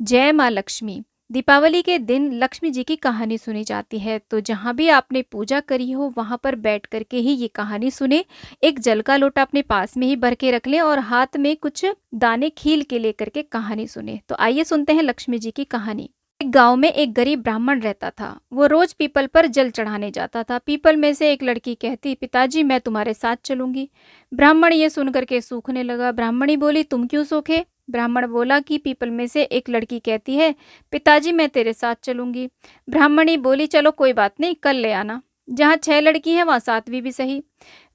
जय माँ लक्ष्मी। दीपावली के दिन लक्ष्मी जी की कहानी सुनी जाती है, तो जहाँ भी आपने पूजा करी हो वहाँ पर बैठ करके ही ये कहानी सुने। एक जल का लोटा अपने पास में ही भर के रख लें और हाथ में कुछ दाने खील के लेकर के कहानी सुने। तो आइए सुनते हैं लक्ष्मी जी की कहानी। एक गांव में एक गरीब ब्राह्मण रहता था। वो रोज पीपल पर जल चढ़ाने जाता था। पीपल में से एक लड़की कहती, पिताजी मैं तुम्हारे साथ चलूंगी। ब्राह्मण ये सुनकर के सूखने लगा। ब्राह्मणी बोली, तुम क्यों सूखे? ब्राह्मण बोला कि पीपल में से एक लड़की कहती है, पिताजी मैं तेरे साथ चलूंगी। ब्राह्मणी बोली, चलो कोई बात नहीं, कल ले आना। जहाँ 6 लड़की हैं वहाँ 7वीं भी सही।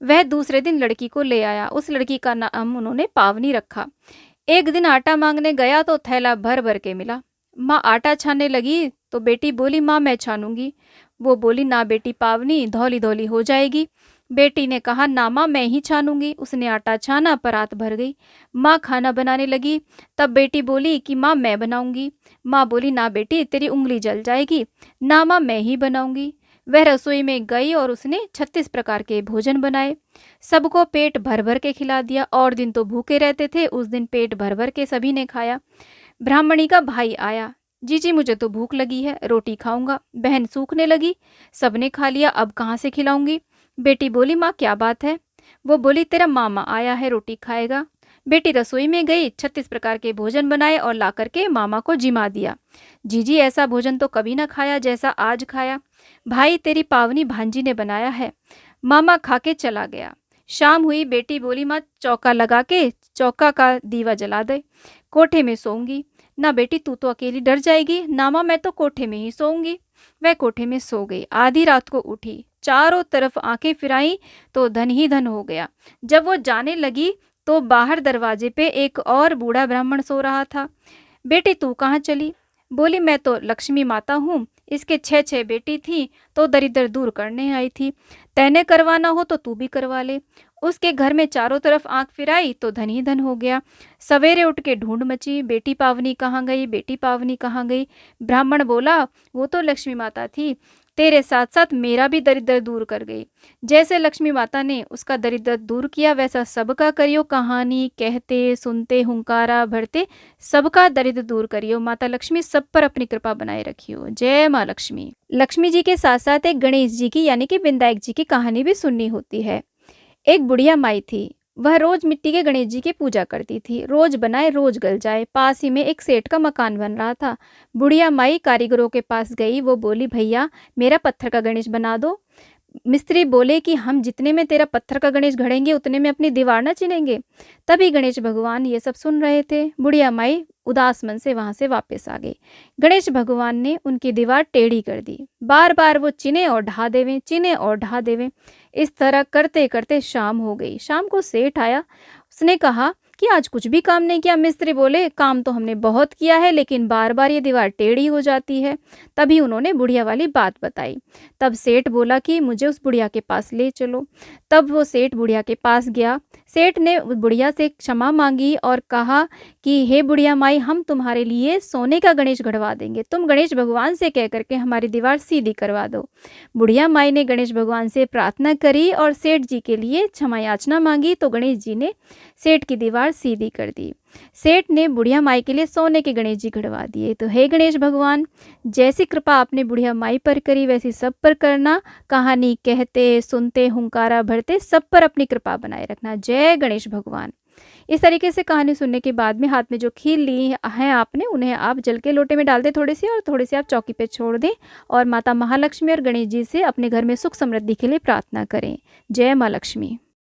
वह दूसरे दिन लड़की को ले आया। उस लड़की का नाम उन्होंने पावनी रखा। एक दिन आटा मांगने गया तो थैला भर भर के मिला। माँ आटा छानने लगी तो बेटी बोली, माँ मैं छानूंगी। वो बोली, ना बेटी पावनी, धौली धौली हो जाएगी। बेटी ने कहा, ना माँ मैं ही छानूंगी। उसने आटा छाना, परात भर गई। माँ खाना बनाने लगी। तब बेटी बोली कि माँ मैं बनाऊंगी। माँ बोली, ना बेटी तेरी उंगली जल जाएगी। ना माँ मैं ही बनाऊंगी। वह रसोई में गई और उसने 36 प्रकार के भोजन बनाए। सबको पेट भर भर के खिला दिया। और दिन तो भूखे रहते थे, उस दिन पेट भर भर के सभी ने खाया। ब्राह्मणी का भाई आया। जीजी मुझे तो भूख लगी है, रोटी खाऊंगा। बहन सूखने लगी। सबने खा लिया, अब कहाँ से खिलाऊंगी? बेटी बोली, माँ क्या बात है? वो बोली, तेरा मामा आया है, रोटी खाएगा। बेटी रसोई में गई, 36 प्रकार के भोजन बनाए और ला करके मामा को जिमा दिया। जीजी ऐसा भोजन तो कभी ना खाया जैसा आज खाया। भाई तेरी पावनी भांजी ने बनाया है। मामा खा के चला गया। शाम हुई। बेटी बोली, माँ चौका लगा के चौका का दीवा जला दे, कोठे में सोऊंगी। ना बेटी तू तो अकेली डर जाएगी। ना माँ मैं तो कोठे में ही सोऊंगी। वह कोठे में सो गई। आधी रात को उठी, चारों तरफ आंखें फिराई तो धन ही धन हो गया। जब वो जाने लगी तो बाहर दरवाजे पे एक और बूढ़ा ब्राह्मण सो रहा था। बेटी तू कहाँ चली? बोली, मैं तो लक्ष्मी माता हूँ। इसके 6 बेटी थी तो दरिद्र दूर करने आई थी। तैने करवाना हो तो तू भी करवा ले। उसके घर में चारों तरफ आंख फिराई तो धन ही धन हो गया। सवेरे उठ के ढूंढ मची, बेटी पावनी कहाँ गई, बेटी पावनी कहाँ गई। ब्राह्मण बोला, वो तो लक्ष्मी माता थी, तेरे साथ साथ मेरा भी दरिद्र दूर कर गई। जैसे लक्ष्मी माता ने उसका दरिद्र दूर किया वैसा सबका करियो। कहानी कहते सुनते हुंकारा भरते सबका दरिद्र दूर करियो। माता लक्ष्मी सब पर अपनी कृपा बनाए रखियो। जय माँ लक्ष्मी। लक्ष्मी जी के साथ साथ एक गणेश जी की यानी कि विनायक जी की कहानी भी सुननी होती है। एक बुढ़िया माई थी। वह रोज मिट्टी के गणेश जी की पूजा करती थी। रोज बनाए रोज गल जाए। पास ही में एक सेठ का मकान बन रहा था। बुढ़िया माई कारीगरों के पास गई। वो बोली, भैया मेरा पत्थर का गणेश बना दो। मिस्त्री बोले कि हम जितने में तेरा पत्थर का गणेश घड़ेंगे उतने में अपनी दीवार न चिनेंगे। तभी गणेश भगवान ये सब सुन रहे थे। बुढ़िया माई उदास मन से वहां से वापस आ गई। गणेश भगवान ने उनकी दीवार टेढ़ी कर दी। बार बार वो चिने और ढा देवे, चिने और ढा देवे। इस तरह करते करते शाम हो गई। शाम को सेठ आया। उसने कहा कि आज कुछ भी काम नहीं किया। मिस्त्री बोले, काम तो हमने बहुत किया है लेकिन बार बार ये दीवार टेढ़ी हो जाती है। तभी उन्होंने बुढ़िया वाली बात बताई। तब सेठ बोला कि मुझे उस बुढ़िया के पास ले चलो। तब वो सेठ बुढ़िया के पास गया। सेठ ने उस बुढ़िया से क्षमा मांगी और कहा कि हे बुढ़िया माई, हम तुम्हारे लिए सोने का गणेश गढ़वा देंगे, तुम गणेश भगवान से कह करके हमारी दीवार सीधी करवा दो। बुढ़िया माई ने गणेश भगवान से प्रार्थना करी और सेठ जी के लिए क्षमा याचना मांगी तो गणेश जी ने सेठ की दीवार सीधी कर दी। सेठ ने बुढ़िया माई के लिए सोने के गणेश जी गढ़वा दिए। तो हे गणेश भगवान, जैसी कृपा आपने बुढ़िया माई पर करी वैसी सब पर करना। कहानी कहते सुनते हुंकारा भरते सब पर अपनी कृपा बनाए रखना। जय गणेश भगवान। इस तरीके से कहानी सुनने के बाद में हाथ में जो खील ली हैं आपने, उन्हें आप जल के लोटे में डाल दें थोड़ी सी, और थोड़ी सी आप चौकी पे छोड़ दें और माता महालक्ष्मी और गणेश जी से अपने घर में सुख समृद्धि के लिए प्रार्थना करें। जय माँ लक्ष्मी।